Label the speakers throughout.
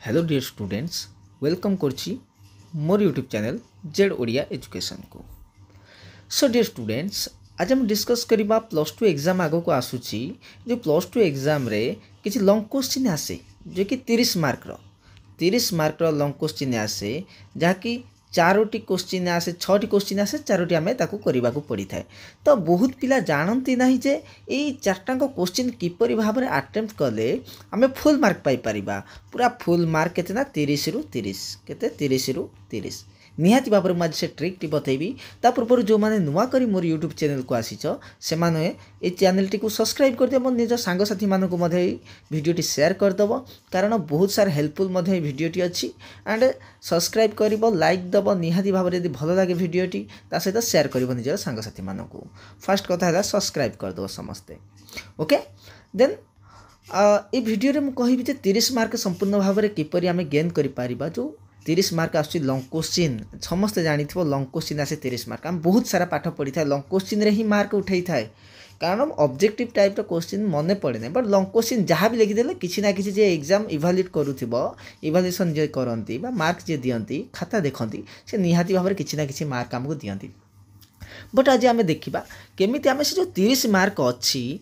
Speaker 1: Hello dear students welcome करछि मोर YouTube channel Z Odia education को। सो डियर स्टूडेंट्स आज हम डिस्कस करबा प्लस टू एग्जाम आगो को आसुछि जो प्लस टू एग्जाम रे किछि लॉन्ग क्वेश्चन आसे जो कि 30 मार्क रो लॉन्ग क्वेश्चन आसे जहा कि चारोटी क्वेश्चन आसे छटी क्वेश्चन आसे चारोटी आमे ताकू करबा को पड़ी थाए। तो बहुत पिला जानती नहीं जे एई चारटांग क्वेश्चन किपरि भाबरे अटेम्प्ट कले आमे फुल मार्क पाई परिबा। पूरा फुल मार्क केते ना 30 रु 30 केते 30 रु 30 निहाती भाबरे आज से ट्रिक टी बतैबी। ता पूर्व जो माने नुआ करी मोर यूट्यूब चैनल को आसीछ से माने ए चैनल टी को सब्सक्राइब कर दियो, निज सांग साथी मानन को मध्ये वीडियो टी शेयर कर दबो कारण बहुत सारा हेल्पफुल मध्ये वीडियो टी अछि। एंड सब्सक्राइब करिवो लाइक दबो निहाती भाबरे यदि भलो लागे वीडियो टी ता सहित शेयर करिवो निज सांग साथी मानन को। फर्स्ट कथा है सब्सक्राइब कर दो समस्ते ओके। देन ए वीडियो रे मु कहिबी जे 30 मार्क संपूर्ण भाबरे किपरि आमे गेन करि पारिबा। जो 30 मार्क आसुची लॉन्ग क्वेश्चन समस्त जानी थो लॉन्ग क्वेश्चन आसे 30 मार्क हम बहुत सारा पाठ पढ़ी था लॉन्ग क्वेश्चन रे ही मार्क उठाई थाए कारण ऑब्जेक्टिव टाइप रो क्वेश्चन मने पड़े नै। बट लॉन्ग क्वेश्चन जहाँ भी लिखि देले किछि ना किछि जे एग्जाम इवैल्यूएट करूथिबो इवैल्यूएशन जे करंती बा मार्क जे दियंती खाता देखंती से निहाती भाबरे किछि ना किछि मार्क हमको दियंती। बट आज आमे देखिबा केमिति आमे से जो 30 मार्क अछि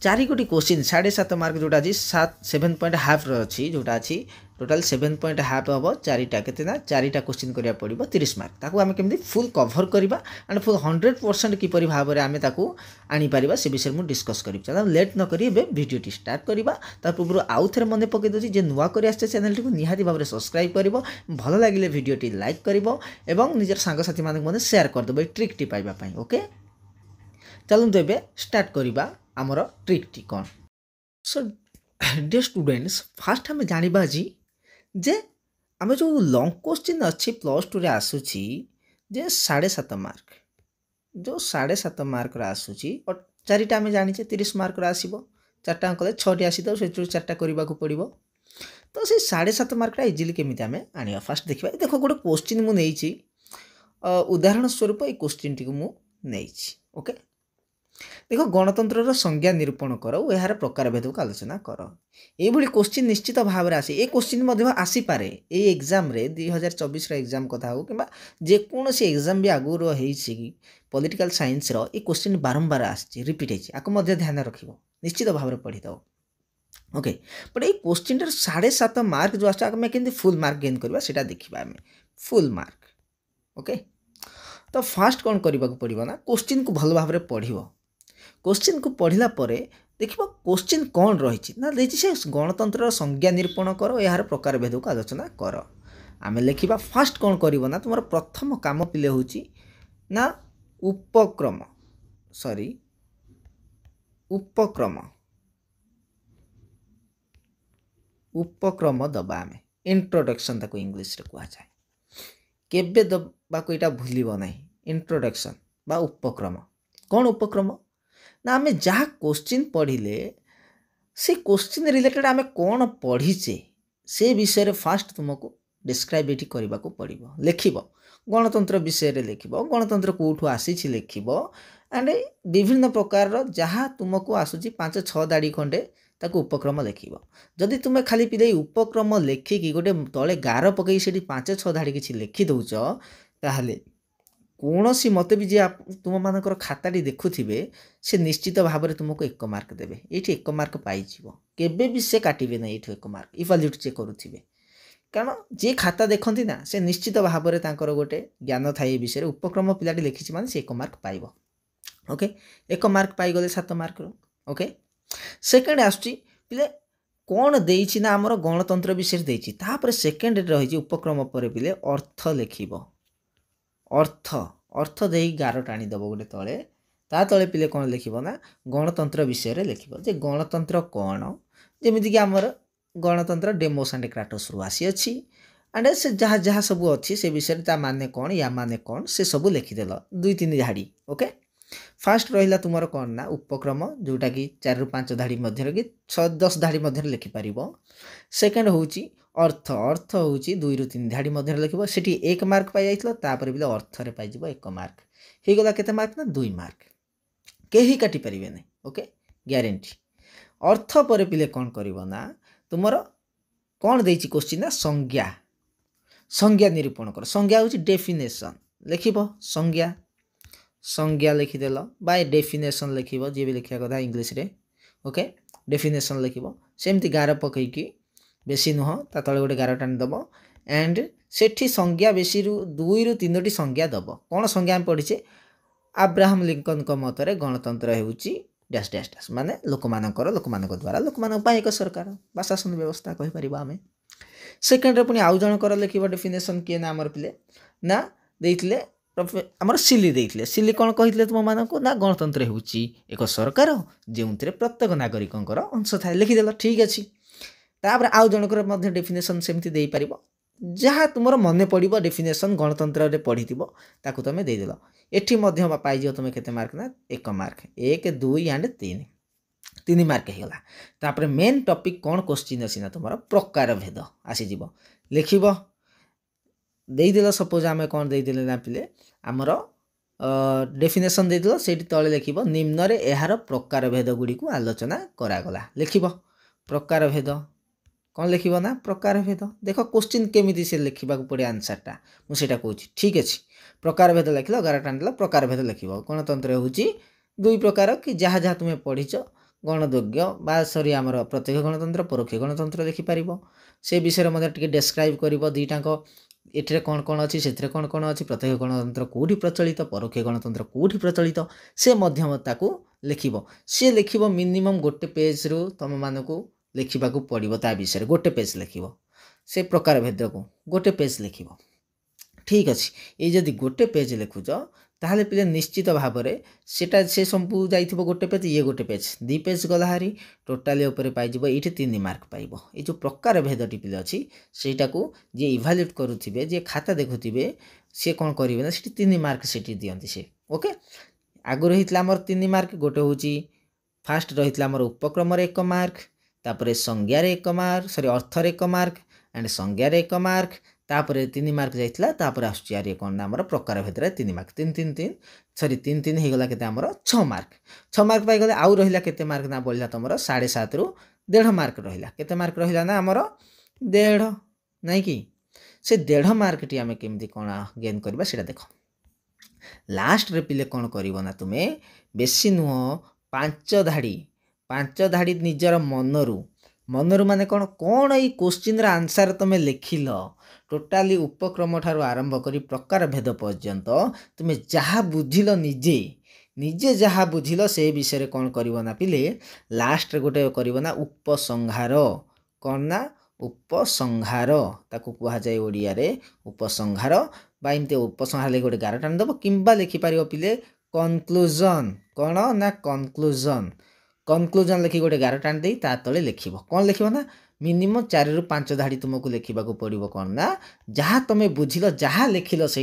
Speaker 1: चारि गोटी क्वेश्चन 7.5 मार्क जोटा अछि 7.5 रो अछि जोटा अछि टोटल 7.5 हम चारिटा केते ना चारिटा क्वेश्चन करिया पड़िबो 30 मार्क ताकू आमे केमि फुल कवर करिबा एंड फुल 100% किपरि भाबरे आमे ताकू आनी परिबा से विषय मु डिस्कस करिब। चला लेट न करी एबे वीडियो टी स्टार्ट करिबा। ता पूर्व आउ थरे मने पके दोछि जे नुवा करी आछे चैनल टी को निहाती भाबरे सब्सक्राइब करिवो, भलो लागिले वीडियो टी लाइक करिवो एवं निजर सांग साथी मानक मने शेयर कर दबो ट्रिक टी पाइबा पई ओके। चलु तो एबे स्टार्ट करिबा हमर ट्रिक टी कोन। सो डियर स्टूडेंट्स फर्स्ट हम जानिबा जी जे आमे जो लॉन्ग क्वेश्चन अच्छी प्लस टू रे आसुची जे 7.5 मार्क जो 7.5 मार्क रा आसुची और चारिटा आमे जानिचे 30 मार्क रा आसीबो चारटा कले 6टी आसी तो से चारटा करबा को पड़िबो। तो से 7.5 मार्क रा इजीली केमिति आमे आनिया फर्स्ट देखिबा। देखो गोटे क्वेश्चन मु नेइची उदाहरण स्वरूप ए क्वेश्चन टी को मु नेइची ओके। देखो गणतंत्र संज्ञा निरूपण कर और यार प्रकार भेद को आलोचना कर। ये क्वेश्चन निश्चित भाव में आसे ये क्वेश्चन आसी पारे ए एग्जाम रे 2024 एग्जाम कथा हो कि जेकोसी एग्जाम भी आगु रही पॉलिटिकल साइंस रो ये क्वेश्चन बारंबार आसी रिपीट होती ध्यान रखिबो निश्चित भाव में पढ़ी दो ओके। बट ये क्वेश्चन 7.5 मार्क जो आमे केमती फुल मार्क गेन करबा सेटा देखिबा आमे फुल मार्क ओके। तो फास्ट कौन करबा को पड़िबो ना क्वेश्चन को भल भाव में पढ़िबो। क्वेश्चन को पढ़ला परे देखिबो क्वेश्चन कौन रही ना देछि से गणतंत्र संज्ञा निरूपण कर यार प्रकार भेद को आलोचना कर। आमे लिखिबा फास्ट कौन करिवो ना तुमर प्रथम काम पिले होची ना उपक्रम सॉरी उपक्रम उपक्रम दबा आमे इंट्रोडक्शन ताको इंग्लिश रे कुआ जाय केबे दबा को एटा भूलिबो नै इंट्रोडक्शन बा उपक्रम। कौन उपक्रम ना आमे जहाँ क्वेश्चन पढ़िले से क्वेश्चन रिलेटेड आमे कौन पढ़ीचे से विषय फास्ट तुमको डिस्क्राइब एटी करबा को पड़िबो। लिखिबो गणतंत्र विषय रे लिखिबो गणतंत्र कोठु आसीछि लिखिबो एंड विभिन्न प्रकार रो जहाँ तुमको आसुची 5-6 दाड़ी खंडे ताको उपक्रम लिखिबो। जदि तुमे खाली पिले उपक्रम लेखि कि गोटे तळे गार पकई सेठी 5-6 दाड़ी किछि लिखि दउछ ताहले कौन सी मत भी जे तुम मानकर खाताटी देखुथिबे से निश्चित भाव में तुमको 1 मार्क देबे ये 1 मार्क पाइजिवो केबे भी से काटिबे ना ये 1 मार्क इवैल्यूएट जे करूथिबे कारण जे खाता देखंती ना से निश्चित भाव में तांकर गोटे ज्ञान थाए विषय उपक्रम पिलाटी लिखिछि माने से 1 मार्क पाइबो ओके। 1 मार्क पाई गले 7 मार्क ओके। सेकंड आछी पिले कौन देइछि ना हमर गणतंत्र विषय देइछि तापर सेकंड रही उपक्रम पर पिले अर्थ लिखिबो अर्थ अर्थ देई गार टाणी दबो गोटे तले ता तले पिले कौन लिखिबो ना गणतंत्र विषय रे लिखिबो जे गणतंत्र कौन जेमिति कि हमर गणतंत्र डेमोस एंड क्राटोस रु आसी अछि एंड से जहाँ जहाँ सब अच्छी से विषय ता माने कौन या माने कौन से सब लिखिदेल 2-3 झाड़ी ओके। फास्ट रहिला तुमर कौन ना उपक्रम जोटा कि 4-5 धाड़ी मध्य कि 6-10 धाड़ी मध्य लिखि पारिबो। सेकंड होउची अर्थ अर्थ होउची 2-3 धाड़ी मध्य लिखिबो सेठी 1 मार्क पाई जाइतलो तापर बिले अर्थ रे पाई जिवो 1 मार्क हे गला केते मार्क ना 2 मार्क केही काटी परिबे नै ओके ग्यारंटी। अर्थ पर पिले कौन करिवो ना तुमर कौन देछि क्वेश्चन ना संज्ञा संज्ञा निरूपण कर संज्ञा हूँ डेफिनेशन लिख संज्ञा संज्ञा लिखिदेल बाय डेफिनेशन लिख जी भी लिखा कथा इंग्लीश रे ओके डेफिनेशन लिख सेमती गार पकईकी बेसी नुह ता तले गोटे गार टाणीदेव एंड सेठी संज्ञा बेसी दुई रु तीनोटी संज्ञा दब कौन संज्ञा पढ़ीचे अब्राहम लिंकन मतरे गणतंत्र होउची डैश डैश डैश माने लोक द्वारा लोक एक सरकार बा शासन व्यवस्था कहि परिबा आमे सेकेंड रे पुनी आउ जनकर लिखिबो डेफिनेशन किए ना हमर पिले ना देइथिले आमर सिली देइथिले सिली कोन कहिथिले तुम मानको ना गणतंत्र होउची एक सरकार जेउंतरे प्रत्येक नागरिकंकर अंश थाए लिखिदेल ठीक अछि तापर आउ जनकर मध्ये डेफिनेशन सेमती देइ परिबो जहाँ तुमर मन पड़ो डेफिनेशन गणतंत्र रे पढ़ी ताकू तुम देदेल एठी मध्य पाइज तुम केते मार्क ना 1 मार्क 1 2 एंड 3 मार्क होगा तापर मेन टॉपिक कौन क्वेश्चन अच्छी ना तुम प्रकार भेद आसीज लिखब देदेल सपोज आम कौन देदेले ना पिले आमर डेफिनेशन देदेल से तले लिखब निम्न रे एहार प्रकार भेद गुड़ी को आलोचना करागला लिखब प्रकार भेद कौन लिख ना प्रकार भेद देख क्वेश्चन केमी से लिखा पड़े आंसरटा मुझे कहूँ ठीक अच्छे प्रकार भेद लिख गार टाणिदेल प्रकार भेद लिख गणतंत्र हूँ दुई प्रकार कि जहाँ जहाँ तुम्हें पढ़ीच गणदज्ञ बा सरी आमर प्रत्यक्ष गणतंत्र परोक्ष गणतंत्र लिखिपार से विषय में डेस्क्राइब कर दुईटाक ये कौन कौन अच्छी से कौन कौन अच्छी प्रत्यक्ष गणतंत्र कौटी प्रचलित परोक्ष गणतंत्र कौटी प्रचलित से लिख सी लिख मिनिमम गोटे पेज रु तुम मानक लिखा पड़ो ता विषय गोटे पेज लिख से प्रकार भेद को गोटे पेज लिख ठीक अच्छे ये जदि गोटे पेज लिखुच ताहले पिले निश्चित भाव में सेटा से संपू जाइथिबो गोटे पेज ये गोटे पेज 2 पेज गला हारी टोटाली ऊपर पाइजिबो एठी 3 मार्क पाइबो ये जो प्रकार भेदटी पिले अछि सेटा को जे इभाल्युएट करूथिबे जे खाता देखुथिबे से कोन करिवे ना सेठी 3 मार्क सेठी दियंती से ओके आगु रहितला हमर 3 मार्क गोटे होची फास्ट रहितला हमर उपक्रम रे 1 मार्क तापरे संज्ञा रे 1 मार्क सॉरी अर्थ रे 1 मार्क एंड संज्ञा रे 1 मार्क तापर 3 मार्क जाइतला तापर आसुची यार कोन ना हमर प्रकार भेदरे 3 मार्क 3 3 3 सॉरी 3 3 हे गला केते हमर 6 मार्क पाई गले आउ रहिला केते मार्क ना बोलला तमरो 7.5 रु 1.5 मार्क रहिला केते मार्क रहिला ना हमर 1.5 नाही कि से 1.5 मार्क टी हमें केमती कोन गेन करबा सेटा देखो लास्ट रे पिले कोन करिवो ना तुमे बेसी नुह 5 धाड़ी निजर मनरू माने कौन कौन ये क्वेश्चन आंसर तुम्हें लिखिल टोटाली उपक्रम ठारू आरंभ करी प्रकार भेद पर्यंत तुम्हें जहाँ बुझिल निजे निजे जहाँ बुझिल से विषय कौन करिवो ना पिले लास्ट रे गोटे करिवो ना उपसंहार कौन ना उपसंहार ताकू कहा जाए ओडिया रे उपसंहार बा एमती उपसंहार ले गोटे गार टाणी दब किंबा लिखि पारिबो पिले कनक्लूजन कौन ना कनक्लूजन लिखि गोटे गार टाणी दे ता तले लिखिबो कौन लिखिबो ना मिनिमम 4 रु 5 धाड़ी तुमको लिखा पड़ो कौन ना जहाँ तुम्हें बुझिल जहाँ लिखिल से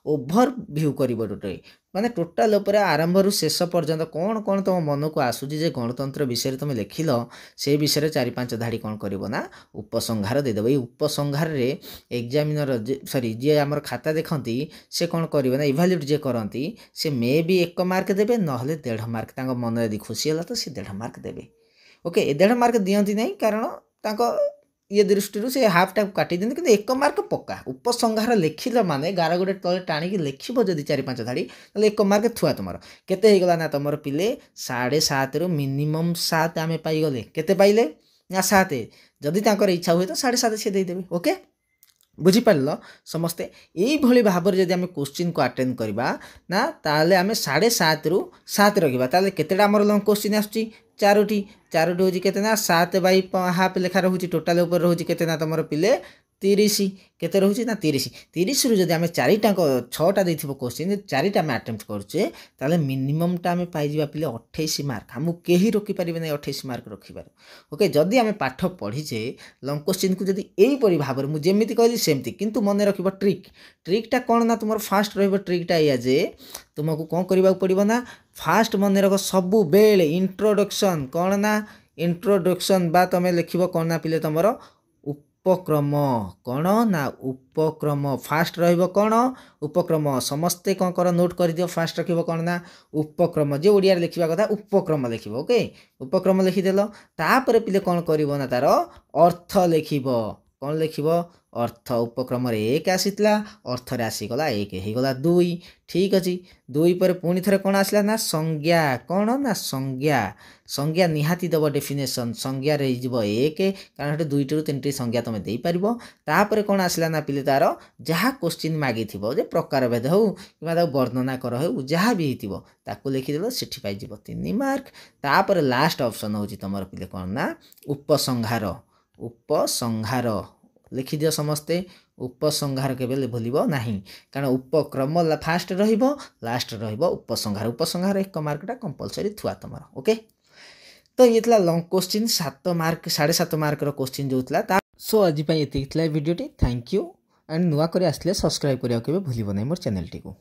Speaker 1: ओभर भ्यू कर टोटल माने टोटाल उपर आरंभ रु शेष पर्यंत कौन कौन तुम मन को आसूची जे गणतंत्र विषय तुम लिखिल से विषय 4-5 धाड़ी कौन करिवो ना उपसंहार देदेव ये उपसंहार रे एग्जामिनर सॉरी जी आमर खाता देखती से कौन करिवो ना इभाल्युएट जे करती से मे भी 1 मार्क देबे नहले 1.5 मार्क तांको मन यदि खुशी होला तो से 1.5 मार्क देबे ओके 1.5 मार्क दियंती नहीं कारण तांको ये दृष्टि से हाफ टाइम काटी दिखते कि 1 मार्क पक्का उपसंहार लिखिल माने गार गोटे तले टाणिकी लिखब जदि 4-5 धाड़ी 1 मार्क थुआ तुम केते हो गला ना तुम पिले 7.5 रु मिनिमम 7 आम पाइगले केते पाइले ना 7 जदि तांकर इच्छा हुए तो 7.5 से देदेवे ओके बुझीपार समस्ते यही भाव में जब आम क्वेश्चन को अटेंड करवा ना ताले आम 7.5 रु 7 रखा ताले केतेटा आमर लंग क्वेश्चन आसुची 4टी हूँ केते ना 7 बाई हाफ लेखा रोचे टोटाल ऊपर रोचे केते ना तुम पिले 30 केते रोचे ना 30 रु जब आम 4टा 6टा देथिबो क्वेश्चन 4टा आम अटेम्प्ट करछे ताले मिनिमम टा आम पाइजिबा पिले 28 मार्क हमु केही रोकी परिबे नै 28 मार्क रखिबार ओके जदि आम पाठ पढ़ीचे लंग क्वेश्चन को जदि एई परि भाबर मु जेमिति कहली सेमति किंतु मने रखिबो ट्रिकटा कोन ना तुमर फास्ट रहइबो ट्रिकटा या जे तुमको कौन करबा पड़िबो ना फास्ट मन रख सबु बेले इंट्रोडक्शन कौन ना इंट्रोडक्शन बा तुम लिखिबो कौन ना पिले तुमर उपक्रम कौन ना उपक्रम फास्ट रहिबो कौन उपक्रम समस्ते कौन कर नोट कर दियो फास्ट रखिबो कौन ना उपक्रम जे ओडिया लिखिबा कथा उपक्रम लिखिबो ओके उपक्रम लिखिदेल तापर पिले कौन करिवो ना तार अर्थ लिखिबो कौन लिखिबो अर्थ उपक्रम एक आसीला अर्थ रे आसीगला एक हेगला दुई ठीक अछि दुई पर पुणी थरे कौन आसला ना संज्ञा कौन ना संज्ञा संज्ञा निहाती दब डेफिनेशन संज्ञा रे जिवो एक कारण हेटे दुईटी रु तीनटी संज्ञा तमे देई परिबो तापर कौन आसला ना पिले तार जहा क्वेश्चन मागी थिबो जे प्रकार भेद हो किबा ता वर्णना कर हो जहा भी हिथिबो ताकू लिखि देलो सेठी पाई जिवो 3 मार्क तापर लास्ट ऑप्शन होची तमर पिले कौन ना उपसंहार लिखि दियो समस्ते उपसंहार केबे भूलिबो नाही कारण उपक्रम फास्ट रहिबो लास्ट रहिबो उपसंहार 1 मार्कटा कंपलसरी थुआ तमर ओके तो ये थला लॉन्ग क्वेश्चन 7 मार्क 7.5 मार्क रो क्वेश्चन जो थला सो आज पई एतिक थला video T thank you and नुवा करे आसले सब्सक्राइब करिया केबे भूलिबो नै मोर चैनल टी को।